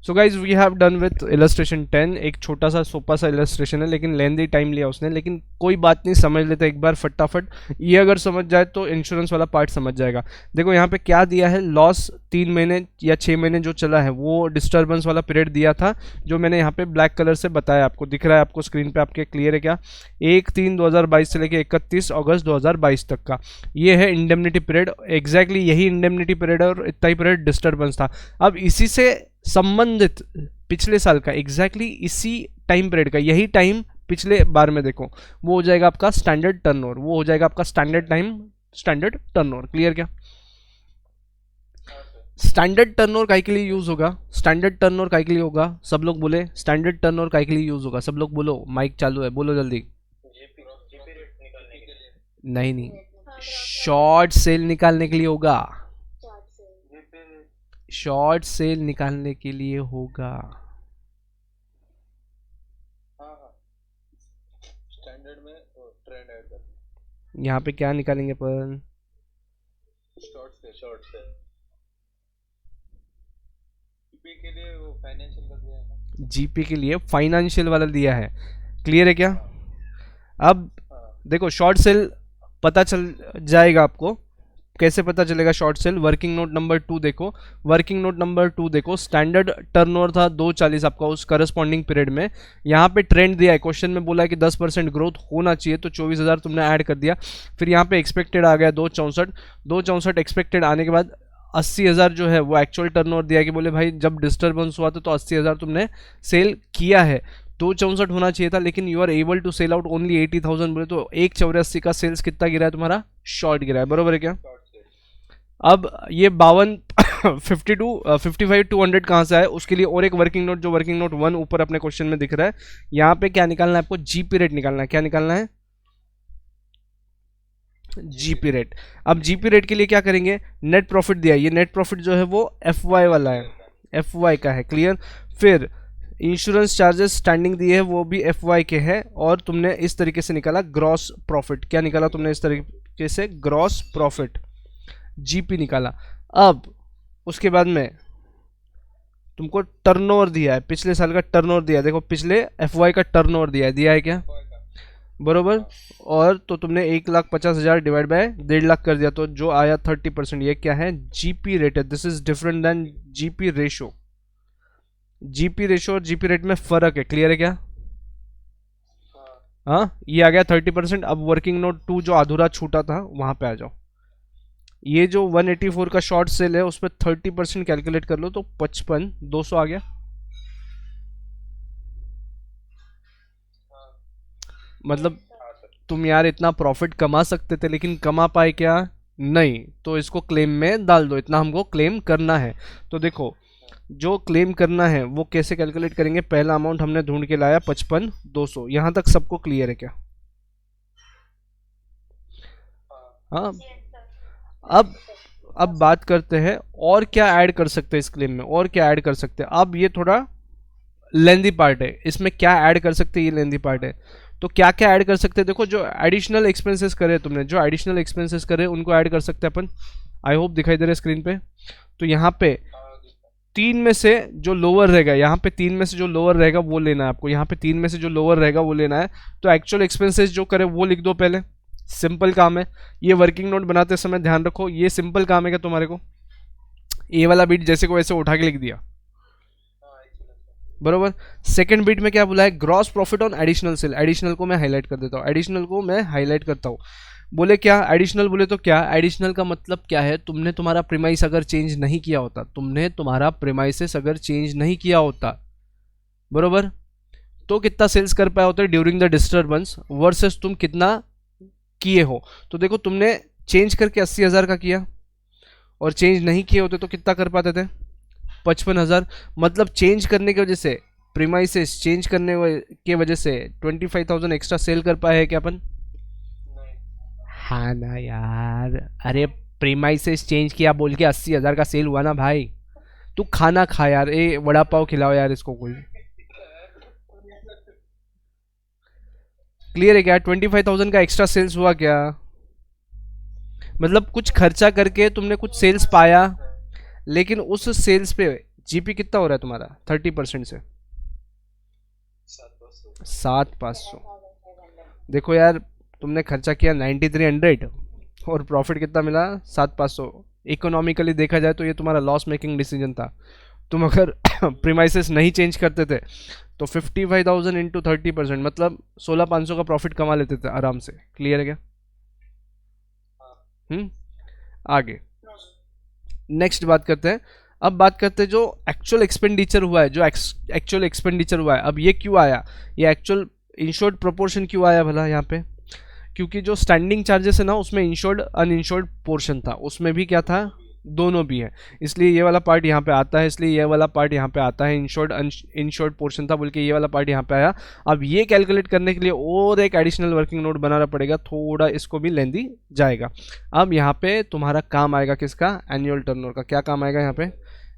So guys we have done with illustration 10। एक छोटा सा सोपा सा इलस्ट्रेशन है, लेकिन लेंदी टाइम लिया उसने, लेकिन कोई बात नहीं, समझ लेते एक बार फटाफट। ये अगर समझ जाए तो इंश्योरेंस वाला पार्ट समझ जाएगा। देखो यहाँ पे क्या दिया है, लॉस 3 महीने या 6 महीने जो चला है वो डिस्टर्बेंस वाला पीरियड दिया था, जो मैंने यहाँ पे ब्लैक कलर से बताया, आपको दिख रहा है आपको स्क्रीन पे आपके, क्लियर है क्या? 1/3/2022 से लेके 31 अगस्त 2022 तक का ये है इंडेमनिटी पीरियड। एग्जैक्टली यही इंडेमनिटी पीरियड और इतना ही पीरियड डिस्टर्बेंस था। अब इसी से संबंधित पिछले साल का एग्जैक्टली इसी टाइम पीरियड का यही टाइम पिछले बार में देखो, वो हो जाएगा आपका स्टैंडर्ड टर्नओवर, वो हो जाएगा आपका standard time, standard turnover. Clear क्या? स्टैंडर्ड टर्नओवर काय के लिए यूज होगा? स्टैंडर्ड टर्नओवर काय के लिए होगा? सब लोग बोले स्टैंडर्ड टर्नओवर काय के लिए यूज होगा? सब लोग बोलो, माइक चालू है, बोलो जल्दी। नहीं नहीं, शॉर्ट सेल निकालने के लिए होगा, शॉर्ट सेल निकालने के लिए होगा। स्टैंडर्ड में ट्रेंड ऐड कर, यहाँ पे क्या निकालेंगे अपन? शॉर्ट से जीपी के लिए वो फाइनेंशियल का दिया है ना, जीपी के लिए फाइनेंशियल वाला दिया है। क्लियर है क्या? अब देखो शॉर्ट सेल पता चल जाएगा आपको, कैसे पता चलेगा short cell? Working note number 2 देखो, वर्किंग नोट नंबर 2 देखो, स्टैंडर्ड टर्नओवर था 240 आपका उस करस्पॉन्डिंग पीरियड में। यहाँ पे ट्रेंड दिया है, क्वेश्चन में बोला है कि 10% ग्रोथ होना चाहिए, तो 24,000 तुमने ऐड कर दिया। फिर यहाँ पे एक्सपेक्टेड आ गया 264 एक्सपेक्टेड आने के बाद 80,000 जो है वो एक्चुअल टर्नओवर दिया कि बोले भाई जब डिस्टर्बेंस हुआ था तो 80,000 तुमने सेल किया है, 264 होना चाहिए था, लेकिन you are able to sell out only 80,000 बोले तो 184 का सेल्स कितना गिरा है तुम्हारा? शॉर्ट गिरा है, बरोबर है क्या? अब ये 52 55 200 कहाँ से आए उसके लिए और एक वर्किंग नोट, जो वर्किंग नोट 1 ऊपर अपने क्वेश्चन में दिख रहा है, यहाँ पे क्या निकालना है आपको? जीपी रेट निकालना है। क्या निकालना है? GP rate. अब जीपी रेट के लिए क्या करेंगे? नेट प्रॉफिट दिया, ये नेट प्रॉफिट जो है वो एफ वाई वाला है, एफ वाई का है। क्लियर? फिर इंश्योरेंस चार्जेस स्टैंडिंग दिए है, वो भी एफ वाई के है, और तुमने इस तरीके से निकाला ग्रॉस प्रॉफिट। क्या निकाला तुमने इस तरीके से? ग्रॉस प्रॉफिट, जीपी निकाला। अब उसके बाद में तुमको टर्नओवर दिया है, पिछले साल का टर्नओवर दिया है, देखो पिछले एफवाई का टर्नओवर दिया है क्या? बरोबर। और तो तुमने 1,50,000 डिवाइड बाय 1.5 लाख कर दिया, तो जो आया 30%, ये क्या है? जीपी रेट है। This is different than GP ratio. GP ratio और जीपी रेट में फर्क है। क्लियर है क्या? हाँ, ये आ गया 30%। अब वर्किंग नोट 2 जो अधूरा छूटा था वहां पे आ जाओ। ये जो 184 का शॉर्ट सेल है उस पर 30% कैलकुलेट कर लो तो 55,200 आ गया। मतलब तुम यार इतना प्रॉफिट कमा सकते थे, लेकिन कमा पाए क्या? नहीं। तो इसको क्लेम में डाल दो, इतना हमको क्लेम करना है। तो देखो जो क्लेम करना है वो कैसे कैलकुलेट करेंगे? पहला अमाउंट हमने ढूंढ के लाया 55,200। यहां तक सबको क्लियर है क्या? हाँ। अब बात करते हैं और क्या ऐड कर सकते हैं इस क्लेम में, और क्या ऐड कर सकते हैं। अब ये थोड़ा लेंदी पार्ट है, इसमें क्या ऐड कर सकते हैं, ये लेंदी पार्ट है। तो क्या क्या ऐड कर सकते हैं? देखो जो एडिशनल एक्सपेंसेस करे तुमने, जो एडिशनल एक्सपेंसेस करे उनको ऐड कर सकते हैं अपन। आई होप दिखाई दे रहा है स्क्रीन पे। तो यहाँ पे 3 में से जो लोअर रहेगा, यहाँ पे 3 में से जो लोअर रहेगा वो लेना है आपको, यहाँ पे 3 में से जो लोअर रहेगा वो लेना है। तो एक्चुअल एक्सपेंसेस जो करे वो लिख दो पहले, सिंपल काम है। ये वर्किंग नोट बनाते समय ध्यान रखो, ये सिंपल काम है क्या तुम्हारे को? ए वाला बीट जैसे को वैसे उठा के लिख दिया, बरोबर। सेकंड बीट में क्या बोला है? Gross profit on additional sale. Additional को मैं हाईलाइट कर देता हूँ, एडिशनल को मैं हाईलाइट करता हूँ। बोले क्या एडिशनल? बोले तो क्या एडिशनल का मतलब क्या है? तुमने तुम्हारा प्रीमाइस अगर चेंज नहीं किया होता, तुमने तुम्हारा प्रीमाइसेस अगर चेंज नहीं किया होता, बरोबर, तो कितना सेल्स कर पाए होते ड्यूरिंग द डिस्टर्बेंस वर्सेस तुम कितना किए हो। तो देखो तुमने चेंज करके 80,000 का किया, और चेंज नहीं किए होते तो कितना कर पाते थे? 55,000। मतलब चेंज करने की वजह से, प्रीमाइसेस चेंज करने के वजह से 25,000 एक्स्ट्रा सेल कर पाए है क्या अपन? हाँ ना यार, अरे प्रीमाइसेस चेंज किया बोल के 80,000 का सेल हुआ ना भाई। तू खाना खा यार, ए वड़ा पाव खिलाओ यार इसको कोई। क्लियर है क्या? 25,000 का एक्स्ट्रा सेल्स हुआ क्या? मतलब कुछ खर्चा करके तुमने कुछ सेल्स पाया, लेकिन उस सेल्स पे जीपी कितना हो रहा है तुम्हारा 30% से? 7,500। 7,500। देखो यार, तुमने खर्चा किया 9,300 और प्रॉफिट कितना मिला 7,500। इकोनॉमिकली देखा जाए तो ये तुम्हारा लॉस मेकिंग डिसीजन था। तुम अगर प्रीमाइसेस नहीं चेंज करते थे तो 55,000 इंटू 30% मतलब 16,500 का प्रॉफिट कमा लेते थे आराम से। क्लियर है क्या? आगे नेक्स्ट बात करते हैं। अब बात करते हैं जो एक्चुअल एक्सपेंडिचर हुआ है, जो एक्चुअल एक्सपेंडिचर हुआ है। अब ये क्यों आया, ये एक्चुअल इंश्योर्ड प्रोपोर्शन क्यों आया भला यहाँ पे? क्योंकि जो स्टैंडिंग चार्जेस है ना, उसमें इंश्योर्ड अनइंश्योर्ड पोर्शन था, उसमें भी क्या था, दोनों भी है, इसलिए ये वाला पार्ट यहाँ पे आता है, इसलिए ये वाला पार्ट यहाँ पे आता है। इंश्योर्ड इंश्योर्ड पोर्शन था बोल के ये वाला पार्ट यहाँ पे आया। अब ये कैलकुलेट करने के लिए और एक एडिशनल वर्किंग नोट बनाना पड़ेगा, थोड़ा इसको भी लेंदी जाएगा। अब यहाँ पे तुम्हारा काम आएगा किसका, एनुअल टर्नओवर का। क्या काम आएगा यहाँ पे,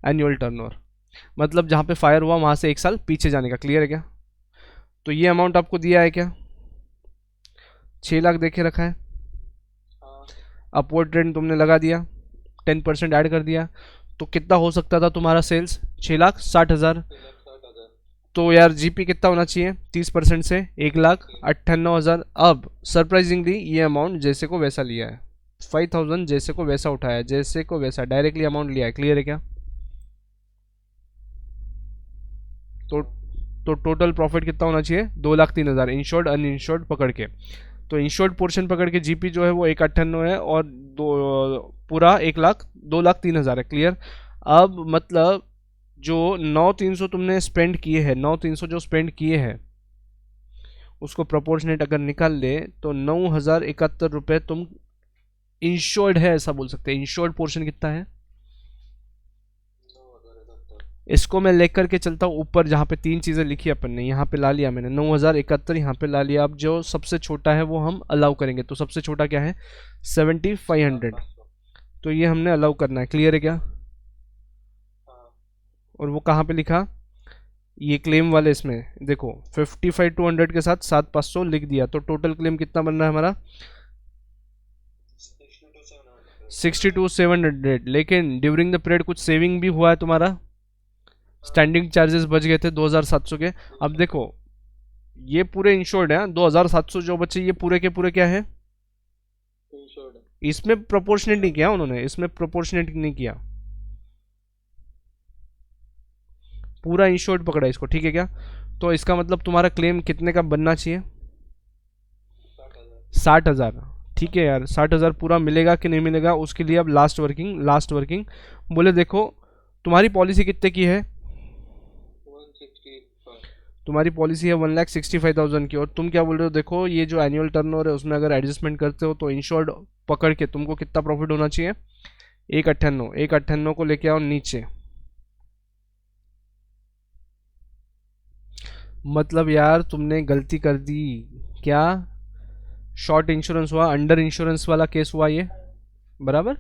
एनुअल टर्नओवर, मतलब जहाँ पे फायर हुआ वहाँ से 1 साल पीछे जाने का। क्लियर है क्या? तो ये अमाउंट आपको दिया है क्या, 6 लाख देखे रखा है। अपवर्ड ट्रेंड तुमने लगा दिया, 10% ऐड कर दिया, तो कितना हो सकता था तुम्हारा सेल्स, 6,60,000। तो यार जीपी कितना होना चाहिए 30% से, 1,98,000। अब सरप्राइजिंगली ये अमाउंट जैसे को वैसा लिया है, 5,000 जैसे को वैसा उठाया है, जैसे को वैसा डायरेक्टली अमाउंट लिया है। क्लियर है क्या? तो टोटल प्रॉफिट कितना होना चाहिए, 2,03,000 इंश्योर्ड अनइंश्योर्ड पकड़ के। तो इंश्योर्ड पोर्शन पकड़ के जीपी जो है वो 1,98,000 है और पूरा 2,03,000 है। क्लियर? अब मतलब जो 9,300 तुमने स्पेंड किए हैं, 9,300 जो स्पेंड किए हैं उसको प्रोपोर्शनेट अगर निकाल ले तो 9,071 रुपये तुम इंश्योर्ड है, ऐसा बोल सकते हैं। इंश्योर्ड पोर्शन कितना है, इसको मैं लेकर के चलता हूँ ऊपर, जहाँ पे 3 चीज़ें लिखी अपन ने, यहाँ पे ला लिया मैंने 9,071, यहाँ पे ला लिया। अब जो सबसे छोटा है वो हम अलाउ करेंगे, तो सबसे छोटा क्या है 7,500, तो ये हमने अलाउ करना है। क्लियर है क्या? और वो कहाँ पे लिखा, ये क्लेम वाले इसमें देखो 55,200 के साथ 7,500 लिख दिया, तो टोटल क्लेम कितना बन रहा है हमारा 62,700। लेकिन ड्यूरिंग द पीरियड कुछ सेविंग भी हुआ है तुम्हारा, स्टैंडिंग चार्जेस बच गए थे 2,700 के। अब देखो ये पूरे इंश्योर्ड है, 2,700 जो बचे ये पूरे के पूरे क्या है, इसमें प्रोपोर्शनेट नहीं किया उन्होंने, इसमें प्रोपोर्शनेट नहीं किया, पूरा इंश्योर्ड पकड़ा इसको। ठीक है क्या? तो इसका मतलब तुम्हारा क्लेम कितने का बनना चाहिए, 60,000। ठीक है यार, 60,000 पूरा मिलेगा कि नहीं मिलेगा उसके लिए अब लास्ट वर्किंग बोले। देखो तुम्हारी पॉलिसी कितने की है, तुम्हारी पॉलिसी है 1,65,000 की, और तुम क्या बोल रहे हो, देखो ये जो एनुअल टर्नओवर है उसमें अगर एडजस्टमेंट करते हो तो इंश्योर्ड पकड़ के तुमको कितना प्रॉफिट होना चाहिए, 1,98,000 को लेके आओ नीचे। मतलब यार तुमने गलती कर दी क्या, शॉर्ट इंश्योरेंस हुआ, अंडर इंश्योरेंस वाला केस हुआ ये, बराबर।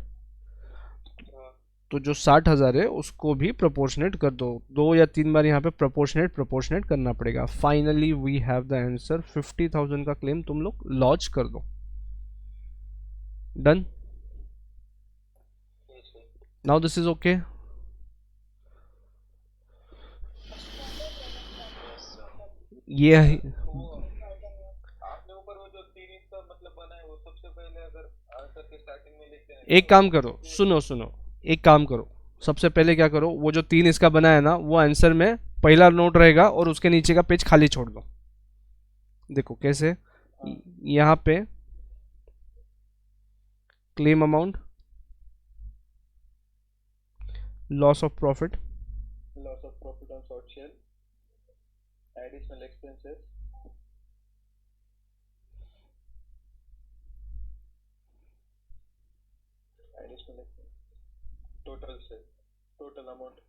तो जो 60,000 है उसको भी प्रोपोर्शनेट कर दो, 2 या 3 बार यहाँ पे प्रोपोर्शनेट करना पड़ेगा। Finally we have the answer, 50,000 का क्लेम तुम लोग लॉन्च कर दो। Done? Now this is okay. ये आपने ऊपर वो जो 3 इंच का मतलब बना है वो सबसे पहले अगर आंसर के स्टार्टिंग में लिखते हैं, एक काम करो, सुनो, एक काम करो, सबसे पहले क्या करो, वो जो 3 इसका बना है ना वो आंसर में पहला नोट रहेगा और उसके नीचे का पेज खाली छोड़ दो। देखो कैसे, यहाँ पे claim amount, loss of profit on short sale, additional expenses, total sale, total amount,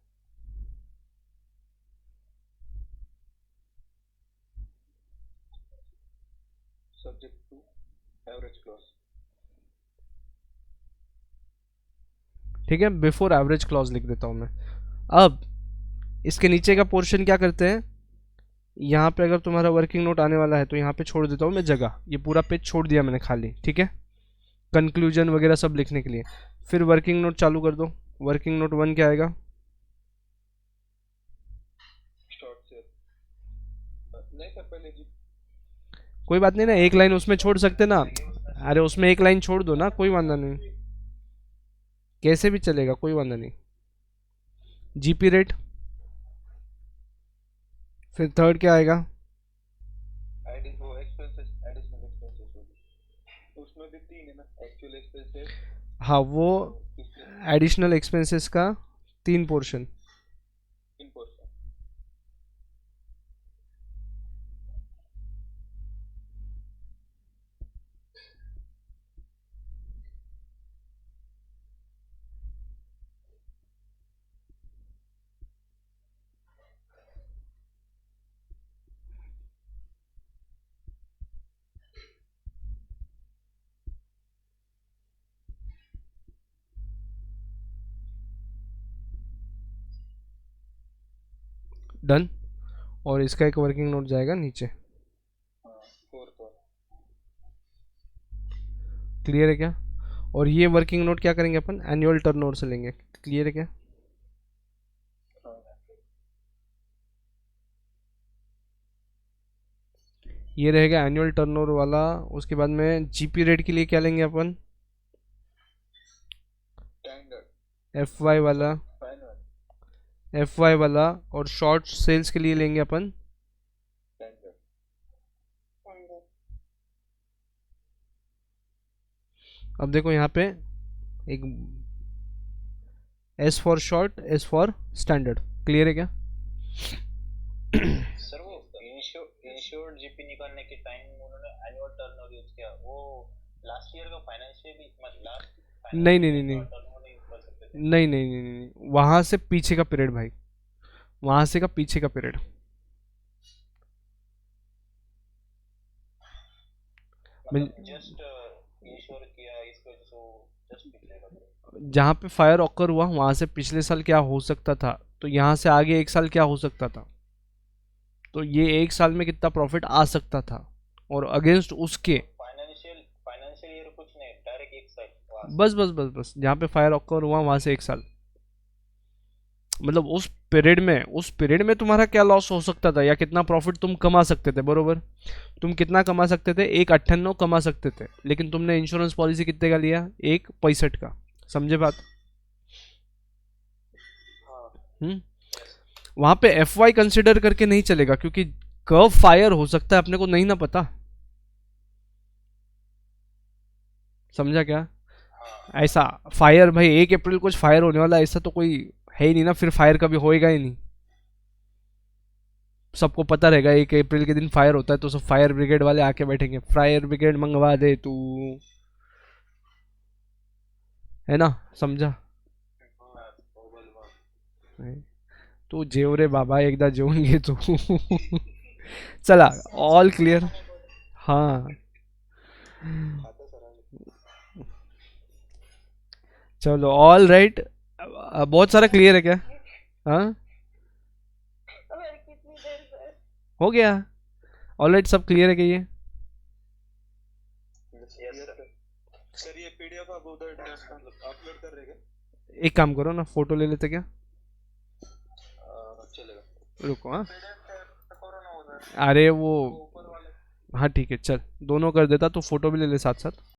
subject to average clause. ठीक है, बिफोर एवरेज क्लॉज लिख देता हूँ मैं। अब इसके नीचे का पोर्शन क्या करते हैं, यहाँ पे अगर तुम्हारा वर्किंग नोट आने वाला है तो यहाँ पे छोड़ देता हूँ मैं जगह, ये पूरा पेज छोड़ दिया मैंने खाली। ठीक है, कंक्लूजन वगैरह सब लिखने के लिए। फिर वर्किंग नोट चालू कर दो। वर्किंग नोट 1 क्या आएगा, नहीं सर पहले जी कोई बात नहीं ना, एक लाइन उसमें छोड़ सकते ना। अरे उसमें एक लाइन छोड़ दो ना, कोई वांदा नहीं, कैसे भी चलेगा, कोई वांदा नहीं। जीपी रेट, फिर थर्ड क्या आएगा? एडि वो एक्सपेंसेस एडिशनल एक्सपेंसेस होगी उसमें भी तीन है ना एक्चुअल एक्सपेंसेस हाँ, वो पिछले एडिशनल एक्सपेंसेस का 3 पोर्शन। तीन परसेंट डन। और इसका एक वर्किंग नोट जाएगा नीचे। हाँ फोर्थ वाला क्लियर है क्या? और ये वर्किंग नोट क्या करेंगे अपन, एनुअल टर्नओवर से लेंगे। क्लियर है क्या? हाँ ये रहेगा एनुअल टर्नओवर वाला। उसके बाद में जीपी रेट के लिए क्या लेंगे अपन? स्टैंडर्ड एफ वाई वाला। फाइनल एफ वाई वाला। और शॉर्ट सेल्स के लिए लेंगे अपन। स्टैंडर्ड अब देखो यहाँ पे एक S for short, S for standard. Clear है क्या? सर वो इंश्योर्ड जीपी निकालने के टाइम उन्होंने एनुअल टर्नओवर यूज किया, वो लास्ट ईयर का फाइनेंशियल मतलब लास्ट नहीं नहीं फाइनेंशियल नहीं ईयर नहीं का टर्नओवर नहीं यूज कर सकते थे। नहीं नहीं नहीं नहीं नहीं, वहां से पीछे का पीरियड भाई, वहां से का पीछे का पीरियड। मतलब जस्ट इंश्योर किया इसको जो जस्ट पिछले का period। जहाँ पे फायर ऑकर हुआ वहां से पिछले साल क्या हो सकता था, तो यहाँ से आगे एक साल क्या हो सकता था, तो ये एक साल में कितना प्रॉफिट आ सकता था, और अगेंस्ट उसके फाइनेंशियल फाइनेंशियल ईयर कुछ नहीं, डायरेक्ट एक साइड वहां से। बस बस बस बस जहाँ पे फायर ऑकर हुआ वहां से एक साल, मतलब उस पीरियड में तुम्हारा क्या लॉस हो सकता था या कितना प्रॉफिट तुम कमा सकते थे, बरोबर। तुम कितना कमा सकते थे, 1,98 कमा सकते थे, लेकिन तुमने इंश्योरेंस पॉलिसी कितने का लिया, 1,65 का। समझे बात? हाँ हम्म। वहां पे एफ वाई कंसिडर करके नहीं चलेगा, क्योंकि कब फायर हो सकता है अपने को नहीं ना पता। समझा क्या? हाँ ऐसा फायर भाई 1 अप्रैल कुछ फायर होने वाला ऐसा तो कोई है ही नहीं ना, फिर फायर कभी होएगा ही नहीं। सबको पता रहेगा 1 अप्रैल के दिन फायर होता है तो सब फायर ब्रिगेड वाले आके बैठेंगे, फायर ब्रिगेड मंगवा दे तू, है ना? समझा? हाँ ग्लोबल वन। तू जेव रे बाबा, एकदा जेवून घे तू। चला, ऑल क्लियर। हाँ, खाता सर चलो ऑल राइट। बहुत सारा क्लियर है क्या? हाँ, और कितनी देर सर? हो गया। ऑल राइट, सब क्लियर है क्या ये? Yes sir. सर ये पीडीएफ आप उधर मतलब अपलोड कर रहे क्या एक काम करो ना, फोटो ले लेते क्या? चलेगा रुको, हाँ। पीडीएफ करो ना उधर अरे वो, ऊपर वाले हाँ ठीक है, चल दोनों कर देता तो फोटो भी ले ले साथ साथ।